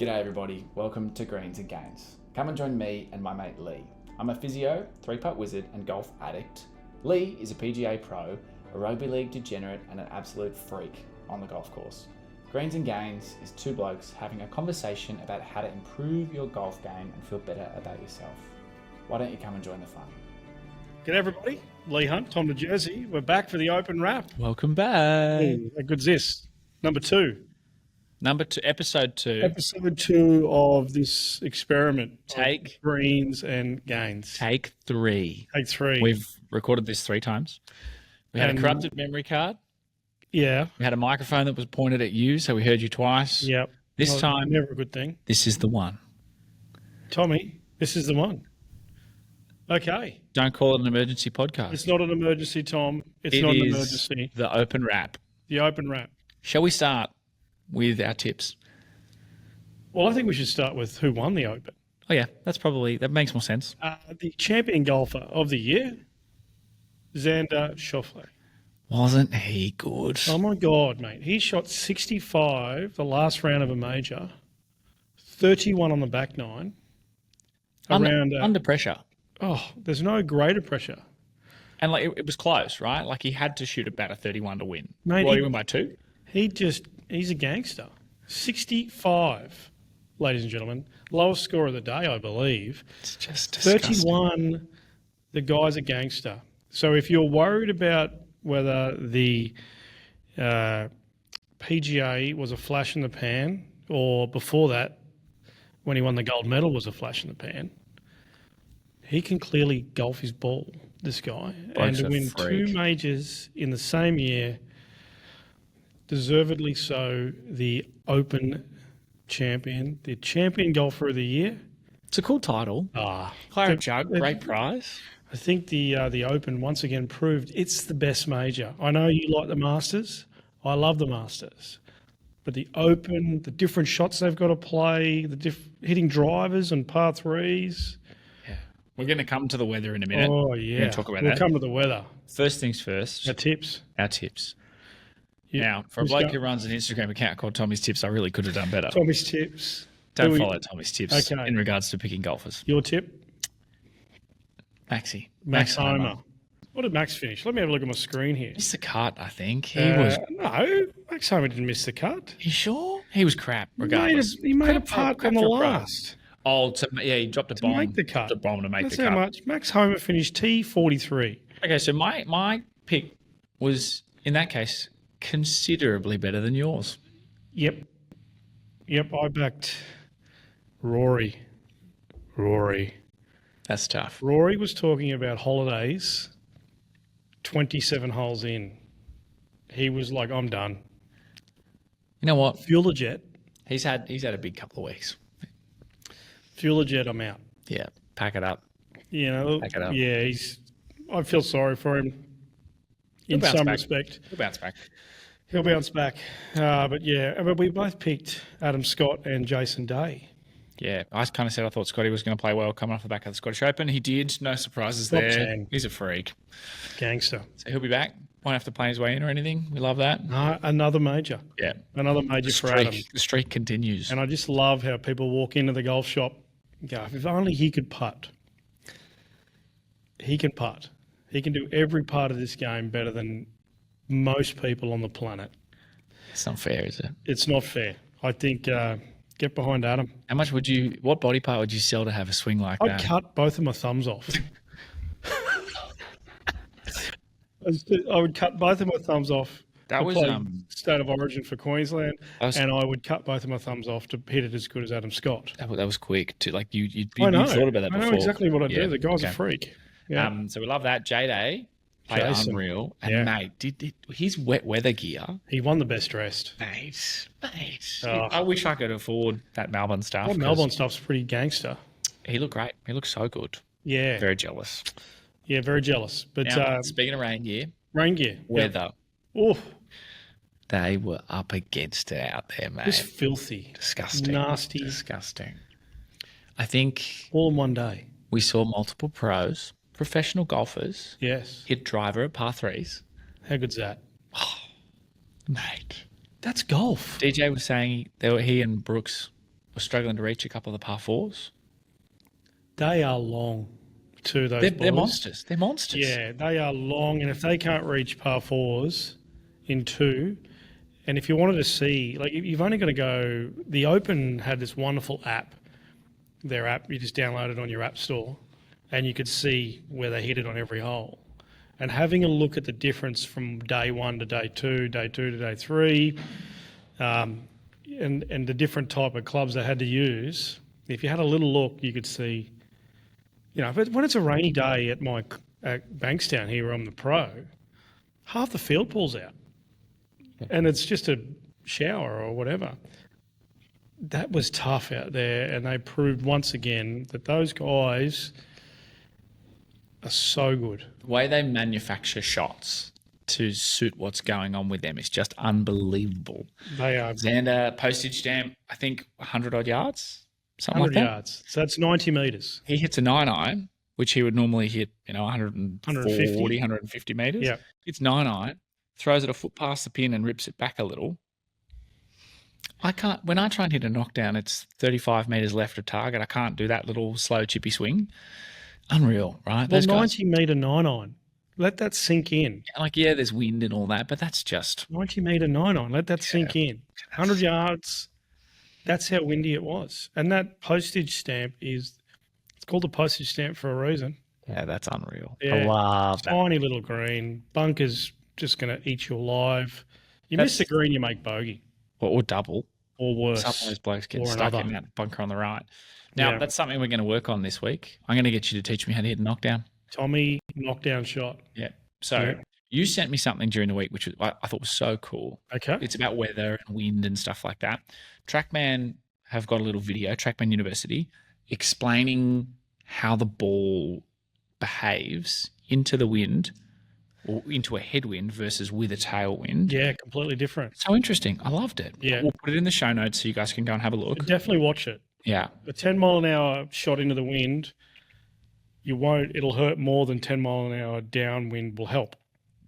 G'day everybody, welcome to Greens and Gains. Come and join me and my mate Lee. I'm a physio, three-putt wizard and golf addict. Lee is a PGA pro, a rugby league degenerate and an absolute freak on the golf course. Greens and Gains is two blokes having a conversation about how to improve your golf game and feel better about yourself. Why don't you come and join the fun? G'day everybody, Lee Hunt, Tom to Jersey. We're back for the open wrap. Welcome back. Ooh, how good's this? Number 2. Number 2, episode 2. Episode 2 of this experiment. Take Greens and Gains. Take 3. Take 3. We've recorded this 3 times. We had a corrupted memory card. Yeah. We had a microphone that was pointed at you, so we heard you twice. Yep. This time, never a good thing. this is the one. Tommy, this is the one. Okay. Don't call it an emergency podcast. It's not an emergency, Tom. It's It not an is emergency. the open wrap. The open wrap. Shall we start with our tips? Well, I think we should start with who won the open. Oh yeah, that makes more sense. The champion golfer of the year, Xander Schauffele. Wasn't he good? Oh my God, mate. He shot 65 the last round of a major, 31 on the back nine. Under pressure. There's no greater pressure. And like it was close, right? Like he had to shoot about a 31 to win. Mate, Well, he won by 2. He's a gangster. 65, ladies and gentlemen. Lowest score of the day, I believe. It's just disgusting. 31, the guy's a gangster. So if you're worried about whether the PGA was a flash in the pan, or before that, when he won the gold medal was a flash in the pan, he can clearly golf his ball, this guy. Bloke's and to a win freak. 2 majors in the same year, deservedly so, the Open champion, the champion golfer of the year. It's a cool title. Claret Jug, great prize. I think the Open once again proved it's the best major. I know you like the Masters. I love the Masters. But the Open, the different shots they've got to play, hitting drivers and par threes. Yeah. We're going to come to the weather in a minute. Oh, We're yeah. going to talk about We'll that. come to the weather. First things first, Our tips. our tips. Yeah. Now, for a bloke who runs an Instagram account called Tommy's Tips, I really could have done better. Tommy's tips. Don't follow Tommy's Tips Okay. in regards to picking golfers. Your tip? Maxi. Max Homer. What did Max finish? Let me have a look at my screen here. Missed the cut, I think. He was... No, Max Homer didn't miss the cut. You sure? He was crap, regardless. He made a Crap putt on the for a pro. last. Oh, he dropped a bomb. Make the cut. Dropped a bomb to make That's the how cut. much. Max Homer finished T43. Okay, so my pick was, in that case, considerably better than yours. Yep, I backed Rory. That's tough. Rory was talking about holidays 27 holes in. He was like, I'm done. You know what? Fuel the jet. He's had a big couple of weeks. Fuel the jet, I'm out. Yeah, pack it up. You know, Pack it up. yeah, I feel sorry for him in bounce some back. respect. He'll bounce back. He'll bounce back. But we both picked Adam Scott and Jason Day. Yeah, I kind of said I thought Scotty was going to play well coming off the back of the Scottish Open. He did. No surprises Top there. 10. He's a freak. Gangster. So he'll be back. Won't have to play his way in or anything. We love that. No, another major. Yeah. Another major for Adam. The streak continues. And I just love how people walk into the golf shop and go, if only he could putt. He can putt. He can do every part of this game better than most people on the planet. It's not fair, is it? It's not fair. I think get behind Adam. How much what body part would you sell to have a swing like I'd that? cut both of my thumbs off. I would cut both of my thumbs off. That to was, play State of Origin for Queensland, was- and I would cut both of my thumbs off to hit it as good as Adam Scott. That was quick too. Like you I know. thought about that I before. know exactly what I do. Yeah, The guy's a okay. freak. Yeah. So we love that. J-Day played Jason. unreal. And Yeah. mate, did his wet weather gear, He won the best dressed. mate. Oh. I wish I could afford that Melbourne stuff. That 'cause Melbourne stuff's pretty gangster. He looked great. He looked so good. Yeah. Very jealous. Yeah, very jealous. But Now, speaking of rain gear, rain gear. weather, Oh, they were up against it out there, mate. just filthy. Disgusting. Nasty. Disgusting. I think All in one day. we saw multiple pros, professional golfers, Yes. hit driver at par threes. How good's that? Mate. That's golf. DJ was saying he and Brooks was struggling to reach a couple of the par fours. They are long, too, those They're boys. monsters. They're monsters. Yeah, they are long, and if they can't reach par fours in 2, and if you wanted to see, like, you've only got to go. The Open had this wonderful app. Their app, you just download it on your app store, and you could see where they hit it on every hole. And having a look at the difference from day 1 to day 2, day 2 to day 3, and the different type of clubs they had to use. If you had a little look, you could see. But when it's a rainy day at Bankstown here where I'm the pro, half the field pulls out. And it's just a shower or whatever. That was tough out there, and they proved once again that those guys are so good. The way they manufacture shots to suit what's going on with them is just unbelievable. They are Xander, postage stamp, I think 100 odd yards, something 100 like that. yards. So that's 90 metres. He hits a 9-iron, which he would normally hit, 140, 150 metres. Yeah. It's 9-iron, throws it a foot past the pin and rips it back a little. When I try and hit a knockdown, it's 35 metres left of target. I can't do that little slow chippy swing. Unreal, right? Well, Those guys, 90 metre 9-iron. Let that sink in. there's wind and all that, but that's just 90 metre 9-iron. Let that sink in. 100 yards. That's how windy it was. And that postage stamp it's called a postage stamp for a reason. Yeah, that's unreal. Yeah. I love that. Tiny little green. Bunker's just going to eat you alive. You miss the green, you make bogey. Or double. Or worse. Some of those blokes get Or stuck another. in that bunker on the right. Now, Yeah. that's something we're going to work on this week. I'm going to get you to teach me how to hit a knockdown. Tommy, knockdown shot. Yeah. So Yeah. you sent me something during the week, which I thought was so cool. Okay. It's about weather and wind and stuff like that. Trackman have got a little video, Trackman University, explaining how the ball behaves into the wind or into a headwind versus with a tailwind. Yeah, completely different. So interesting. I loved it. Yeah. We'll put it in the show notes so you guys can go and have a look. Definitely watch it. Yeah. A 10 mile an hour shot into the wind, it'll hurt more than 10 mile an hour downwind will help.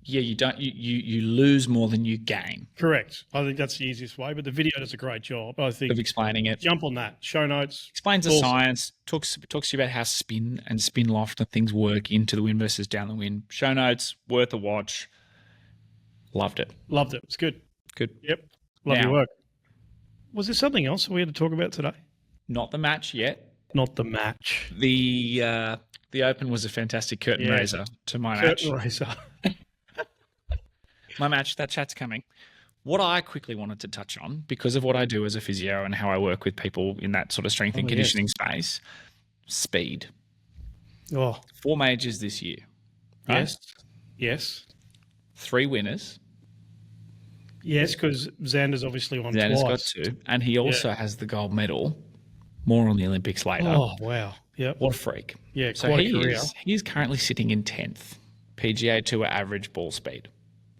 Yeah, you lose more than you gain Correct. I think that's the easiest way, but the video does a great job. I think of explaining it. jump on that. Show notes. Explains the Awesome. science, talks to you about how spin and spin loft and things work into the wind versus down the wind. Show notes, worth a watch. Loved it. Loved it. It's good. Good. Yep. Love Now- your work. Was there something else we had to talk about today? Not the match yet. Not the match. The Open was a fantastic curtain Yeah. raiser to my match. Curtain raiser. My match, that chat's coming. What I quickly wanted to touch on, because of what I do as a physio and how I work with people in that sort of strength and Oh, conditioning space, speed. Oh, 4 majors this year. Right? yes. Yes. 3 winners. Yes, because Xander's obviously won Xander's got twice. 2. And he also has the gold medal. More on the Olympics later. Oh, wow. Yep. What a freak. Yeah, So quite a career. he is currently sitting in 10th PGA Tour average ball speed.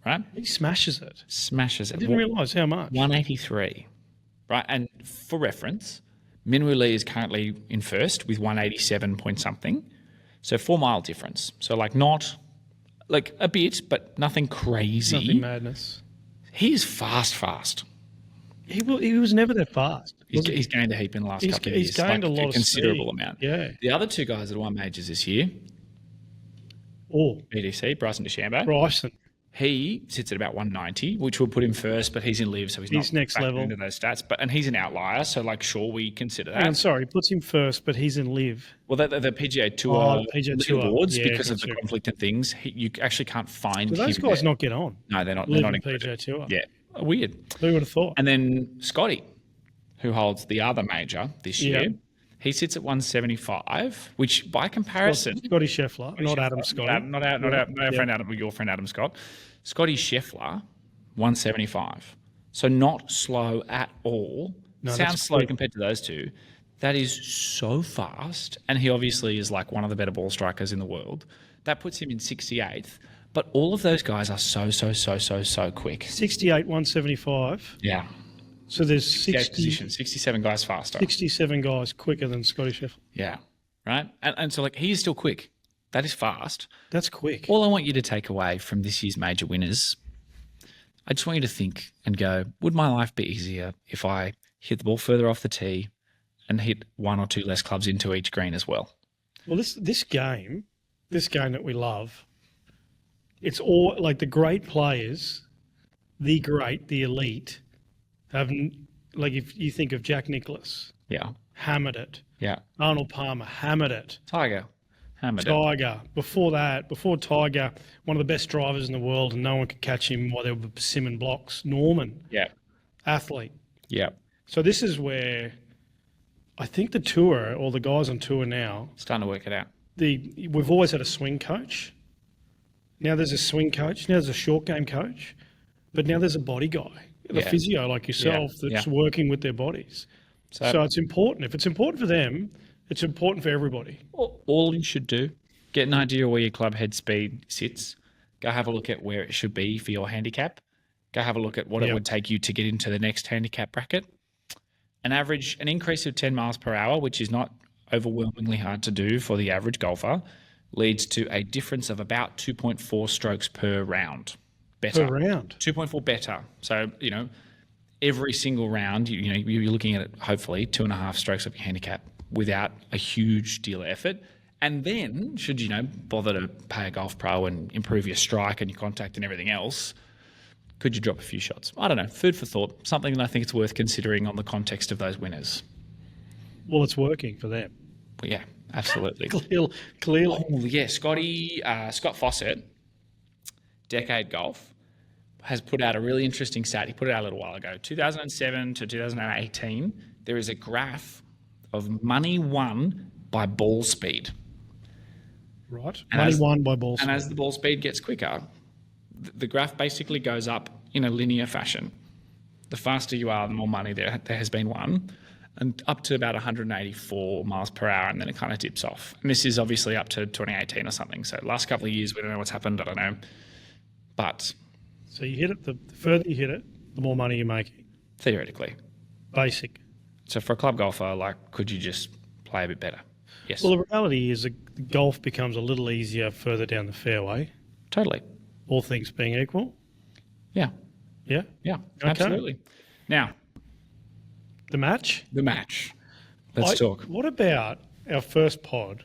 Right? He smashes it. Smashes it. I didn't realise how much. 183. Right? And for reference, Minwoo Lee is currently in first with 187 point something. So 4 mile difference. So not a bit, but nothing crazy. Nothing madness. He's fast. He was never that fast. He's gained a heap in the last couple of He's years. gained a lot of considerable speed. amount. Yeah. The other 2 guys that won majors this year, Oh, BDC, Bryson DeChambeau, Bryson. he sits at about 190, which will put him first, but he's in live, so he's He's not next factored level. into those stats. And he's an outlier, so sure, we consider that. I'm sorry, he puts him first, but he's in live. Well, the PGA Tour Oh, PGA Tour. leaderboards, Yeah, because of the gotcha. conflict and things, you actually can't find Do those him guys there. not get on? No, they're not. Live They're not in included. PGA Tour. Yeah, weird. Who would have thought? And then Scotty, who holds the other major this Yeah. year, he sits at 175, which by comparison, Scotty Scheffler, not Adam Scott. Not our friend Adam, your friend Adam Scott. Scotty Scheffler, 175. So not slow at all. No, Sounds that's slow quick. compared to those 2. That is so fast. And he obviously is one of the better ball strikers in the world. That puts him in 68th. But all of those guys are so quick. 68, 175. Yeah. So there's 68 position, 67 guys faster. 67 guys quicker than Scotty Scheffler. Yeah. Right? And so he is still quick. That is fast. That's quick. All I want you to take away from this year's major winners, I just want you to think and go, would my life be easier if I hit the ball further off the tee, and hit one or two less clubs into each green as well. Well, this game that we love, it's all like the great players, the elite, have like if you think of Jack Nicklaus, Yeah. hammered it. Yeah. Arnold Palmer hammered it. Tiger. Hammered it. Tiger. Before Tiger, one of the best drivers in the world, and no one could catch him while they were simming blocks. Norman, Yeah. athlete. Yeah. So this is where I think the tour, or the guys on tour now, Starting to work it out. we've always had a swing coach. Now there's a swing coach. Now there's a short game coach. But now there's a body guy, the Yeah. physio like yourself, that's Yeah. working with their bodies. So it's important. If it's important for them, it's important for everybody. all you should do, get an idea where your club head speed sits. Go have a look at where it should be for your handicap. Go have a look at what it Yep. would take you to get into the next handicap bracket. An increase of 10 miles per hour, which is not overwhelmingly hard to do for the average golfer, leads to a difference of about 2.4 strokes per round. Better. Per round. 2.4 better. So, every single round, you're looking at hopefully 2.5 strokes of your handicap without a huge deal of effort. And then, should you bother to pay a golf pro and improve your strike and your contact and everything else, could you drop a few shots? I don't know. Food for thought. Something that I think it's worth considering on the context of those winners. Well, it's working for them. But yeah, absolutely. Clearly. Oh, yeah, Scott Fawcett, Decade Golf, has put out a really interesting stat. He put it out a little while ago. 2007 to 2018, there is a graph of money won by ball speed. Right. And Money as- won by ball And speed. as the ball speed gets quicker, the graph basically goes up in a linear fashion. The faster you are, the more money there has been won, and up to about 184 miles per hour, and then it kind of dips off. And this is obviously up to 2018 or something. So last couple of years, we don't know what's happened. I don't know. But So you hit it, the further you hit it, the more money you're making. theoretically. Basic. So for a club golfer, could you just play a bit better? Yes. Well, the reality is that golf becomes a little easier further down the fairway, totally. all things being equal. Yeah. Yeah. Yeah. Absolutely. Now, The match. the match. Let's talk. What about our first pod?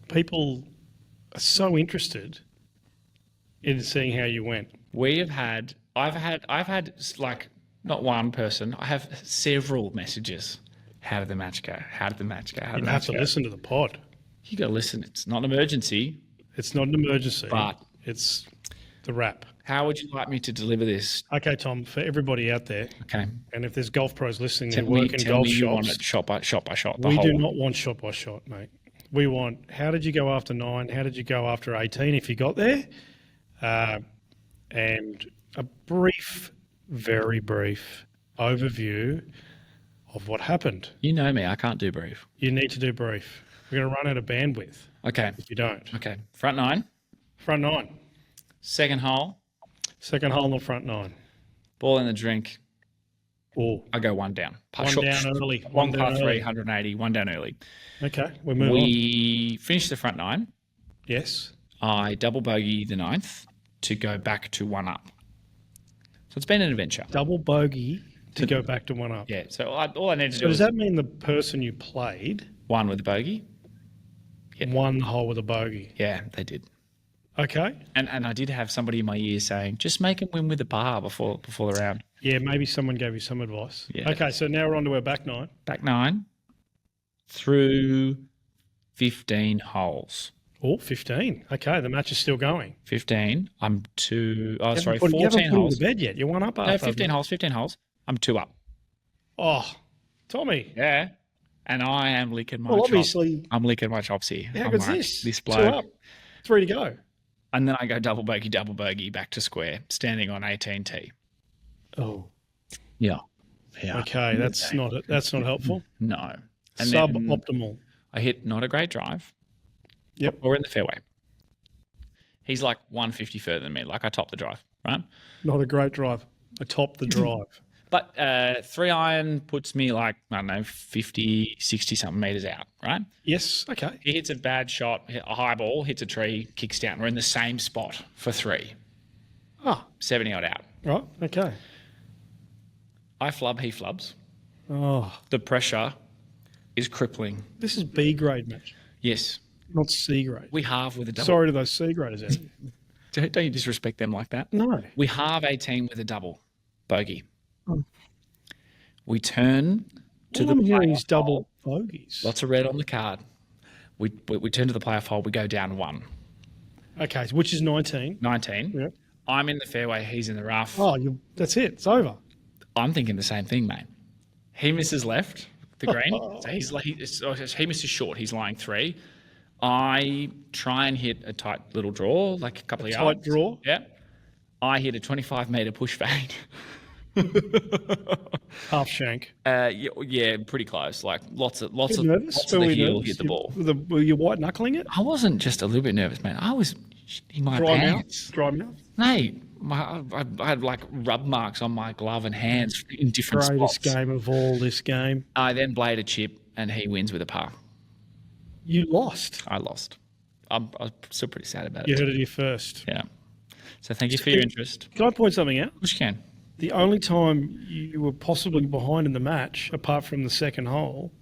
People are so interested in seeing how you went. I've had like not one person. I have several messages. How did the match go? How did the match go? How did You the have match to go? listen to the pod. You got to listen. It's not an emergency. It's not an emergency, But- it's the wrap. How would you like me to deliver this? Okay, Tom, for everybody out there, Okay. and if there's golf pros listening Tell who work in me golf you want shops, it shot by shot. The we whole do not want shot by shot, mate. We want how did you go after 9? How did you go after 18 if you got there? And a brief, very brief overview of what happened. You know me. I can't do brief. You need to do brief. We're going to run out of bandwidth Okay. if you don't. Okay. Front 9. Front 9. Second hole. Second hole in the front 9. Ball in the drink. Oh, I go one down. one down early. One down par 3, early. 180. One down early. Okay, we're moving on. We finished the front 9. Yes. I double bogey the 9th to go back to 1 up. So it's been an adventure. Double bogey to go back to 1 up. Yeah. So all I need to So do does is that mean the person you played 1 with the bogey. Yeah. won the hole with a bogey? Yeah, they did. Okay. And I did have somebody in my ear saying, just make him win with the par before the round. Yeah, maybe someone gave you some advice. Yeah. Okay, so now we're on to our back 9. Back 9 through 15 holes. Oh, 15. Okay, the match is still going. 15. I'm You haven't put 14 him holes. to bed yet. You're 1 up No, after. 15 holes. 15 holes. I'm 2 up. Oh, Tommy. Yeah. And I am licking my Well, chops. obviously, I'm licking my chops here. how I'm good's like, this? This 2 bloke. up. 3 to go. And then I go double bogey back to square, standing on 18T. Oh. Yeah. Yeah. Okay, that's not helpful. No. And then Suboptimal. I hit not a great drive. Yep. Or in the fairway. He's like 150 further than me. Like I topped the drive, right? Not a great drive. I topped the drive. But 3 iron puts me like, I don't know, 50, 60 something meters out, right? Yes. Okay. He hits a bad shot, a high ball, hits a tree, kicks down. We're in the same spot for 3, Ah, 70 odd out. right. Okay. I flub, he flubs. Oh, The pressure is crippling. this is B grade match, Yes, not C grade. we halve with a double. Sorry to those C graders out there. Don't you disrespect them like that? No. We halve a team with a double bogey. Oh. We turn to All the I'm hearing playoff is double hole. bogeys. Lots of red on the card. We turn to the playoff hole. We go down 1. Okay, which is 19. 19. Yeah. I'm in the fairway. He's in the rough. Oh, that's it. It's over. I'm thinking the same thing, mate. He misses left, the green. So he misses short. He's lying 3. I try and hit a tight little draw, like a couple of yards. Tight draw? Yeah. I hit a 25-meter push fade. Half shank. Yeah, pretty close. Like lots of Nervous? the Were you heel nervous? hit the ball. Were you white knuckling it? I wasn't just a little bit nervous, man. I was in my Dry pants. mouth? Dry mouth? Mate, I had like rub marks on my glove and hands in different Greatest spots. game of all, this game. I then played a chip and he wins with a par. You lost. I lost. I was still pretty sad about You it. heard it here first. Yeah. So thank you for your interest. Can I point something out? Which can. The only time you were possibly behind in the match, apart from the second hole,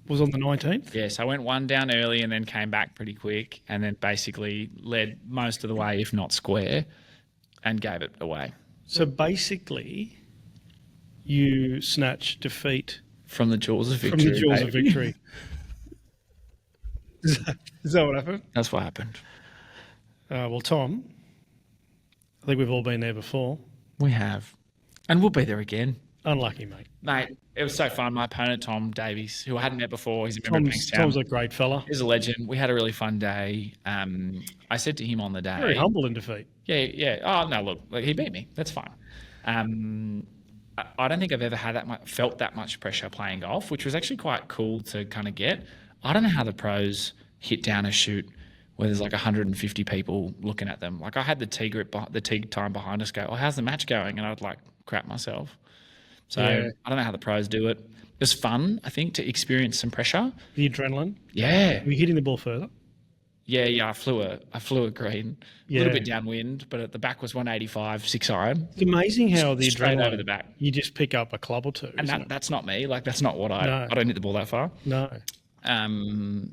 was on the 19th. Yes, I went 1 down early and then came back pretty quick and then basically led most of the way, if not square, and gave it away. So basically, you snatched defeat From the jaws of from victory. the jaws of baby. victory. Is that what happened? That's what happened. Well, Tom, I think we've all been there before. We have. And we'll be there again. Unlucky, mate. Mate, it was so fun. My opponent, Tom Davies, who I hadn't met before, he's a member of Bankstown. Tom's a great fella. He's a legend. We had a really fun day. I said to him on the day. Very humble in defeat. Yeah. Oh, no, look, he beat me. That's fine. I don't think I've ever felt that much pressure playing golf, which was actually quite cool to kind of get. I don't know how the pros hit down a shoot where there's like 150 people looking at them. Like I had the tee time behind us go, oh, how's the match going? And I would like crap myself. So Yeah. I don't know how the pros do it. It was fun, I think, to experience some pressure. The adrenaline. Yeah. Were you hitting the ball further? Yeah. I flew a green, a Yeah. little bit downwind, but at the back was 185, 6-iron. It's amazing how the Straight adrenaline, over the back. you just pick up a club or two. And isn't it? that's not me. Like that's not what No. I don't hit the ball that far. No.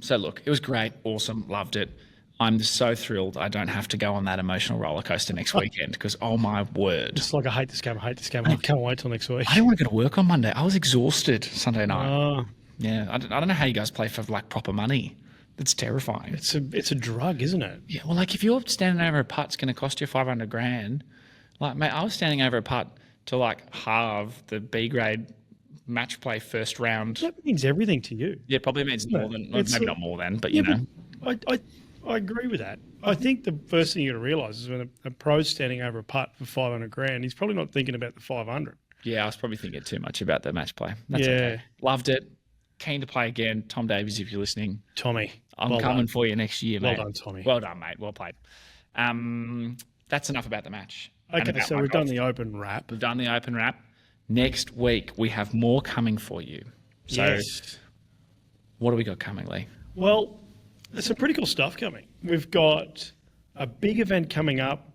So look, it was great, awesome, loved it. I'm so thrilled I don't have to go on that emotional roller coaster next weekend because oh my word, It's like, I hate this game. I can't wait till next week. I didn't want to go to work on Monday. I was exhausted Sunday night. Oh, Yeah, I don't know how you guys play for like proper money. It's terrifying. it's a drug, isn't it? Yeah, well, like if you're standing over a putt, it's going to cost you 500 grand. Like, mate, I was standing over a putt to like halve the B grade match play first round. That means everything to you. Yeah, probably means more than It's maybe a- not more than, but Yeah, you know. but I agree with that. I think the first thing you got to realise is when a pro's standing over a putt for 500 grand, he's probably not thinking about the 500. Yeah, I was probably thinking too much about the match play. That's Yeah. okay. Loved it. Keen to play again. Tom Davies, if you're listening, Tommy, I'm well coming done. for you next year, Well mate. done, Tommy. Well done, mate. Well played. That's enough about the match. and Okay, about so my we've golf. done the open wrap. We've done the open wrap. Next week, we have more coming for you. So, Yes. what do we got coming, Lee? Well, there's some pretty cool stuff coming. We've got a big event coming up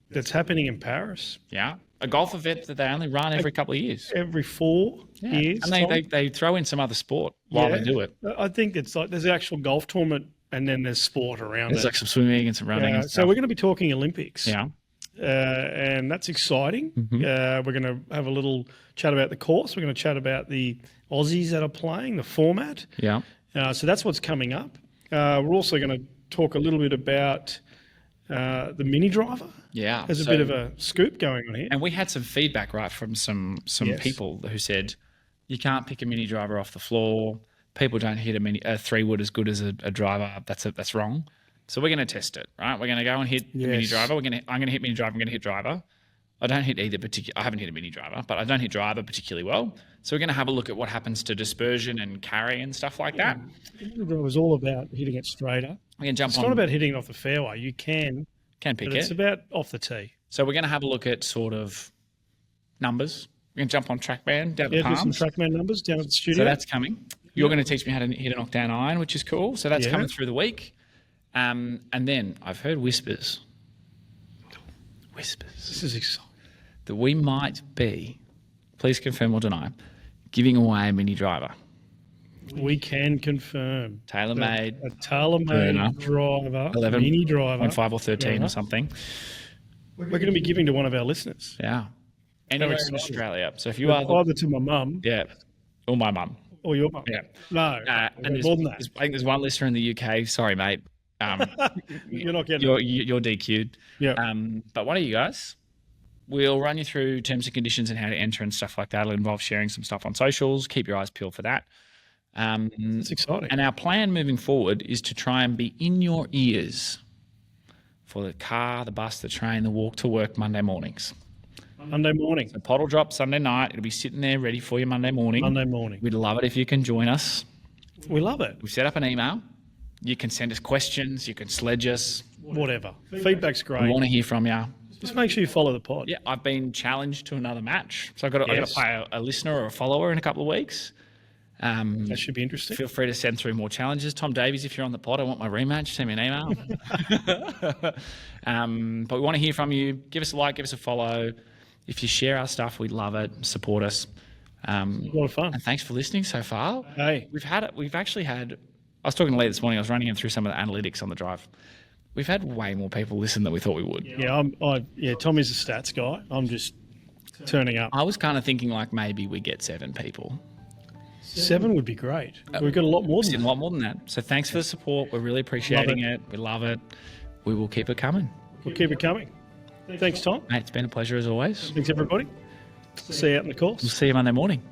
that's happening in Paris Yeah. A golf event that they only run every couple of years. every 4 Yeah. years. And Tom. they throw in some other sport while Yeah. they do it. I think it's like there's an actual golf tournament and then there's sport around There's it. like some swimming and some running and So stuff. we're going to be talking Olympics. Yeah. And that's exciting. We're going to have a little chat about the course. We're going to chat about the Aussies that are playing, the format. Yeah. So that's what's coming up. We're also going to talk a little bit about the mini driver. Yeah. There's a So- bit of a scoop going on here. And we had some feedback, right, from some Yes. people who said you can't pick a mini driver off the floor. People don't hit a 3-wood as good as a driver. That's wrong. So we're going to test it, right? We're going to go and hit the mini Yes. driver. I'm going to hit mini driver. I'm going to hit driver. I don't hit either I haven't hit a mini driver, but I don't hit driver particularly well. So we're going to have a look at what happens to dispersion and carry and stuff like that. The mini driver is all about hitting it straighter. We're going to jump It's on. not about hitting it off the fairway. You can, Can pick but it's it. about off the tee. So we're going to have a look at sort of numbers. We're going to jump on TrackMan down Yeah, the do some palms. TrackMan numbers down at the studio. So that's coming. You're going to teach me how to hit a knockdown iron, which is cool. So that's Yeah. coming through the week. And then I've heard whispers This is exciting. that we might be, please confirm or deny, giving away a Mini driver. We can confirm. Tailor-made. A tailor-made Burner. driver, 11. Mini driver. 5 or 13 Yeah. or something. We're going to be giving to one of our listeners. Yeah. Anywhere in exciting. Australia. So if you are Either to my mum yeah, or my mum. or your mum. Yeah. No, And more than that. I think there's one listener in the UK. Sorry, mate. You're not getting it. You're DQ'd. Yeah. But one of you guys, we'll run you through terms and conditions and how to enter and stuff like that. It'll involve sharing some stuff on socials. Keep your eyes peeled for that. It's exciting. And our plan moving forward is to try and be in your ears for the car, the bus, the train, the walk to work Monday mornings. Monday morning. The pod will drop Sunday night. It'll be sitting there ready for you Monday morning. Monday morning. We'd love it if you can join us. We love it. We've set up an email. You can send us questions. You can sledge us. Whatever. Feedback's We great. want to hear from you. Just make sure you follow the pod. Yeah, I've been challenged to another match. So I've got to Yes. play a listener or a follower in a couple of weeks. That should be interesting. Feel free to send through more challenges. Tom Davies, if you're on the pod, I want my rematch. Send me an email. But we want to hear from you. Give us a like, give us a follow. If you share our stuff, we'd love it. Support us. A lot of fun. And thanks for listening so far. Hey. We've actually had. I was talking to Lee this morning. I was running him through some of the analytics on the drive. We've had way more people listen than we thought we would. Yeah, Tommy's a stats guy. I'm just turning up. I was kind of thinking like maybe we get 7 people. 7 would be great. We've got a lot more We've than seen a that. lot more than that. So thanks for the support. We're really appreciating it. We love it. We will keep it coming. We'll keep it coming. Thanks, Tom. Mate, it's been a pleasure as always. Thanks, everybody. See you out in the course. We'll see you Monday morning.